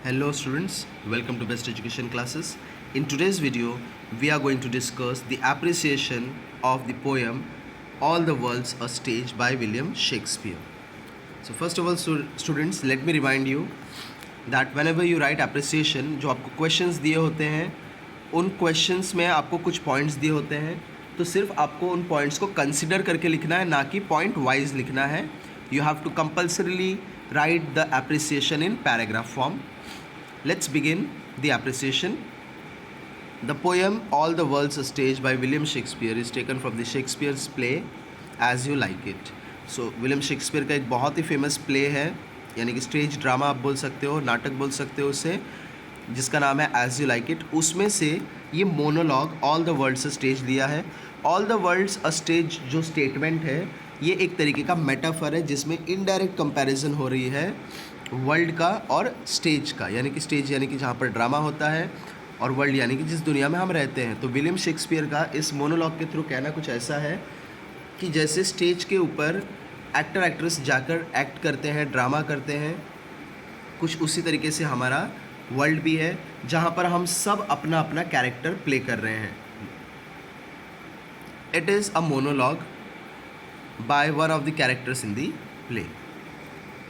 Hello students, welcome to Best Education Classes. In today's video, we are going to discuss the appreciation of the poem All the World's a Stage by William Shakespeare. So first of all students, let me remind you that whenever you write appreciation, जो आपको questions दिए होते हैं उन questions में आपको कुछ points दिए होते हैं, तो सिर्फ आपको उन points को consider करके लिखना है, ना कि point wise लिखना है. You have to compulsorily write the appreciation in paragraph form. Let's begin the appreciation. The poem All the World's a Stage by William Shakespeare is taken from the Shakespeare's play As You Like It. So William Shakespeare का एक बहुत ही famous play है, यानी कि stage drama आप बोल सकते हो, नाटक बोल सकते हो उसे, जिसका नाम है एज यू लाइक इट. उसमें से ये monologue all the world's a stage लिया है. All the world's a stage जो स्टेटमेंट है, ये एक तरीके का मेटाफर है जिसमें इनडायरेक्ट कंपैरिजन हो रही है वर्ल्ड का और स्टेज का, यानी कि स्टेज यानी कि जहाँ पर ड्रामा होता है और वर्ल्ड यानी कि जिस दुनिया में हम रहते हैं. तो विलियम शेक्सपियर का इस मोनोलॉग के थ्रू कहना कुछ ऐसा है कि जैसे स्टेज के ऊपर एक्टर एक्ट्रेस जाकर एक्ट करते हैं, ड्रामा करते हैं, कुछ उसी तरीके से हमारा वर्ल्ड भी है जहाँ पर हम सब अपना अपना कैरेक्टर प्ले कर रहे हैं. It is a monologue by one of the characters in the play.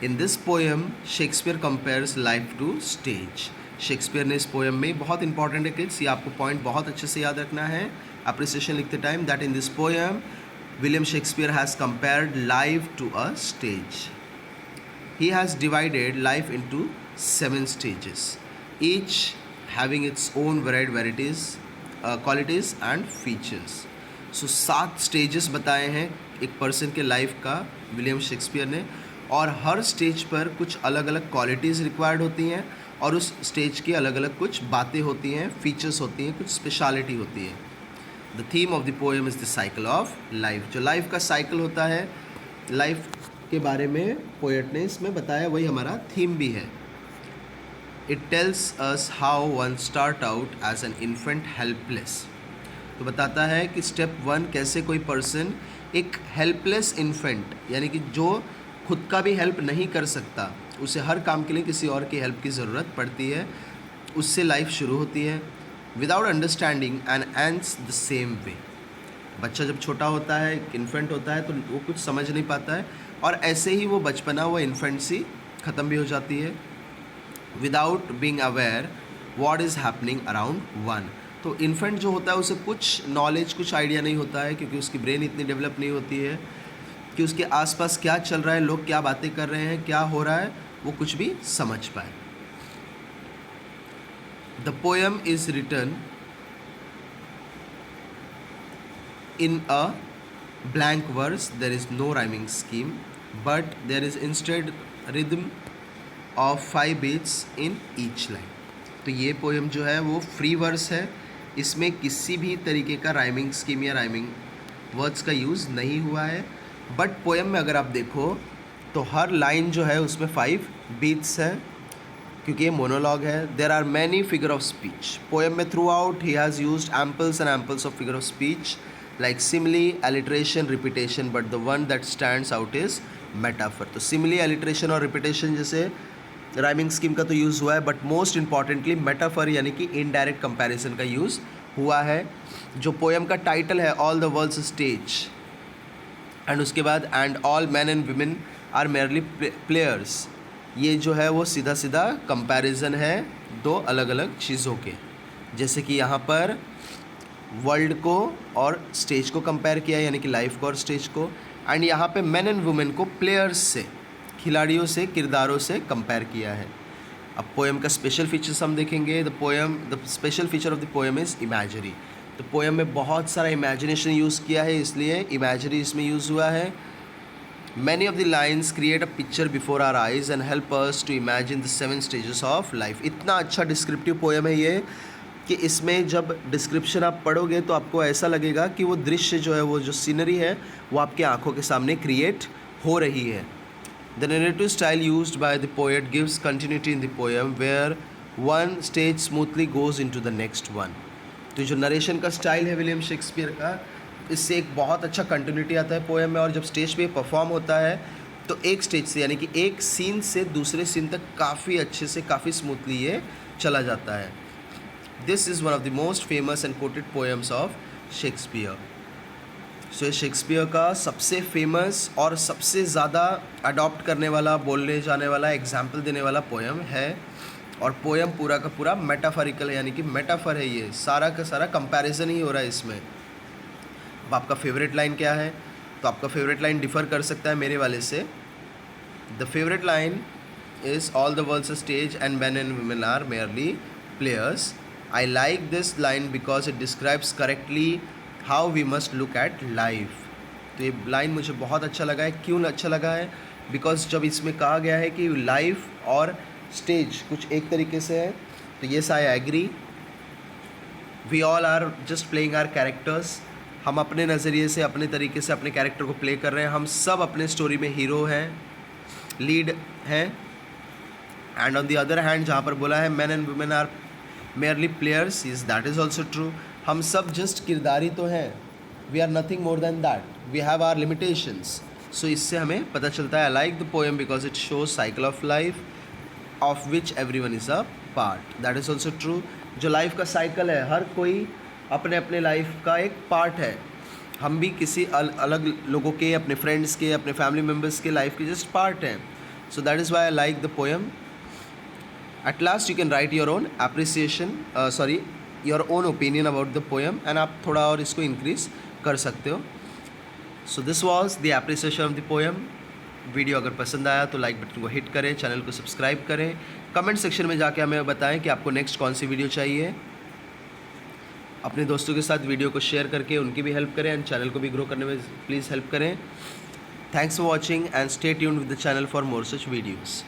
In this poem, Shakespeare compares life to stage. Shakespeare ने इस पोएम में बहुत इंपॉर्टेंट है किड्स, ये आपको पॉइंट बहुत अच्छे से याद रखना है अप्रिसिएशन लिखते time, that in this poem William Shakespeare has compared life to a stage. He has divided life into 7 stages, each having its own varied varieties, qualities and features. So 7 stages बताए हैं एक person के life का William Shakespeare ने, और हर stage पर कुछ अलग अलग क्वालिटीज़ रिक्वायर्ड होती हैं और उस स्टेज की अलग अलग कुछ बातें होती हैं, फीचर्स होती हैं, कुछ स्पेशलिटी होती है. The theme of the poem is the cycle of life. जो लाइफ का साइकिल होता है, लाइफ के बारे में पोएट ने इसमें बताया, वही हमारा थीम भी है. It tells us how one start out as an infant helpless. तो बताता है कि स्टेप 1 कैसे कोई पर्सन एक हेल्पलेस इन्फेंट, यानी कि जो खुद का भी हेल्प नहीं कर सकता, उसे हर काम के लिए किसी और की हेल्प की ज़रूरत पड़ती है, उससे लाइफ शुरू होती है. Without understanding and ends the same way. बच्चा जब छोटा होता है, एक इन्फेंट होता है, तो वो कुछ समझ नहीं पाता है और ऐसे ही वो बचपना, वो इन्फेंट्सी ख़त्म भी हो जाती है. Without being aware what is happening around one. तो इन्फेंट जो होता है उसे कुछ नॉलेज, कुछ आइडिया नहीं होता है, क्योंकि उसकी ब्रेन इतनी डेवलप नहीं होती है कि उसके आसपास क्या चल रहा है, लोग क्या बातें कर रहे हैं, क्या हो रहा है, वो कुछ भी समझ पाए. The poem is written in a blank verse. There is no rhyming scheme, but there is instead rhythm of 5 beats in each line. तो ये पोएम जो है वो फ्री वर्स है, इसमें किसी भी तरीके का राइमिंग स्कीम या राइमिंग वर्ड्स का यूज़ नहीं हुआ है. बट पोएम में अगर आप देखो तो हर लाइन जो है उसमें 5 बीट्स है, क्योंकि ये मोनोलॉग है. There are many figure of speech. Poem में थ्रू आउट ही has used amples and amples of figure of speech like simile, alliteration, repetition, but the one that stands out is metaphor. तो simile, alliteration और repetition जैसे rhyming scheme का तो use हुआ है, but most importantly metaphor यानी कि indirect comparison का यूज़ हुआ है. जो पोएम का टाइटल है all the world's stage, and उसके बाद and all man and women are merely players, ये जो है वो सीधा सीधा कंपैरिजन है दो अलग अलग चीज़ों के. जैसे कि यहाँ पर वर्ल्ड को और स्टेज को कंपेयर किया, यानी कि लाइफ को और स्टेज को, एंड यहाँ पे मैन एंड वुमेन को प्लेयर्स से, खिलाड़ियों से, किरदारों से कंपेयर किया है. अब पोएम का स्पेशल फीचर्स हम देखेंगे. The special feature of the poem is imagery. तो पोएम में बहुत सारा इमेजिनेशन यूज़ किया है, इसलिए इमेजरी इसमें यूज़ हुआ है. Many of the lines create a picture before our eyes and help us to imagine the 7 stages of life. इतना अच्छा डिस्क्रिप्टिव पोएम है ये कि इसमें जब डिस्क्रिप्शन आप पढ़ोगे तो आपको ऐसा लगेगा कि वो दृश्य जो है, वो जो सीनरी है, वो आपके आँखों के सामने क्रिएट हो रही है. The narrative style used by the poet gives continuity in the poem where one stage smoothly goes into the next one. तो जो नरेशन का स्टाइल है विलियम शेक्सपियर का, इससे एक बहुत अच्छा कंटिन्यूटी आता है पोएम में, और जब स्टेज पे परफॉर्म होता है तो एक स्टेज से यानी कि एक सीन से दूसरे सीन तक काफ़ी अच्छे से, काफ़ी स्मूथली ये चला जाता है. This is one of the most famous and coated poems of Shakespeare. So Shakespeare का सबसे फेमस और सबसे ज़्यादा अडॉप्ट करने वाला, बोलने जाने वाला, एग्जाम्पल देने वाला पोएम है. और पोएम पूरा का पूरा मेटाफरिकल है, यानी कि मेटाफर है. ये सारा का सारा कंपैरिजन ही हो रहा है इसमें. अब आपका फेवरेट लाइन क्या है? तो आपका फेवरेट लाइन डिफ़र कर सकता है मेरे वाले से. The favourite line is all the world's a stage and men and women are merely players. I like this line because it describes correctly how we must look at life. तो ये line मुझे बहुत अच्छा लगा है. क्यों अच्छा लगा है? बिकॉज जब इसमें कहा गया है कि लाइफ और स्टेज कुछ एक तरीके से है, तो yes I agree. We all are just playing our characters. हम अपने नज़रिए से, अपने तरीके से अपने कैरेक्टर को प्ले कर रहे हैं. हम सब अपने स्टोरी में हीरो हैं, लीड हैं. And on the other hand जहाँ पर बोला है man and women are merely players, is that is also true. हम सब जस्ट किरदारी तो हैं. We are nothing more than that. We have are limitations. So इससे हमें पता चलता है. I like the poem because it shows cycle of life of which everyone is a part. That is also true. जो life का cycle है, हर कोई अपने अपने लाइफ का एक पार्ट है. हम भी किसी अलग लोगों के, अपने फ्रेंड्स के, अपने फैमिली मेम्बर्स के लाइफ के जस्ट पार्ट हैं. So that is why I like the poem. At last you can write your own appreciation, your own opinion about the poem, and आप थोड़ा और इसको इंक्रीज कर सकते हो. So this was the appreciation of the poem. Video अगर पसंद आया तो लाइक बटन को हिट करें, चैनल को सब्सक्राइब करें. कमेंट सेक्शन में जाके हमें बताएं कि आपको नेक्स्ट कौन सी वीडियो चाहिए. अपने दोस्तों के साथ वीडियो को शेयर करके उनकी भी हेल्प करें एंड चैनल को भी ग्रो करने में प्लीज़ हेल्प करें. Thanks for watching and stay tuned with the channel for more such videos.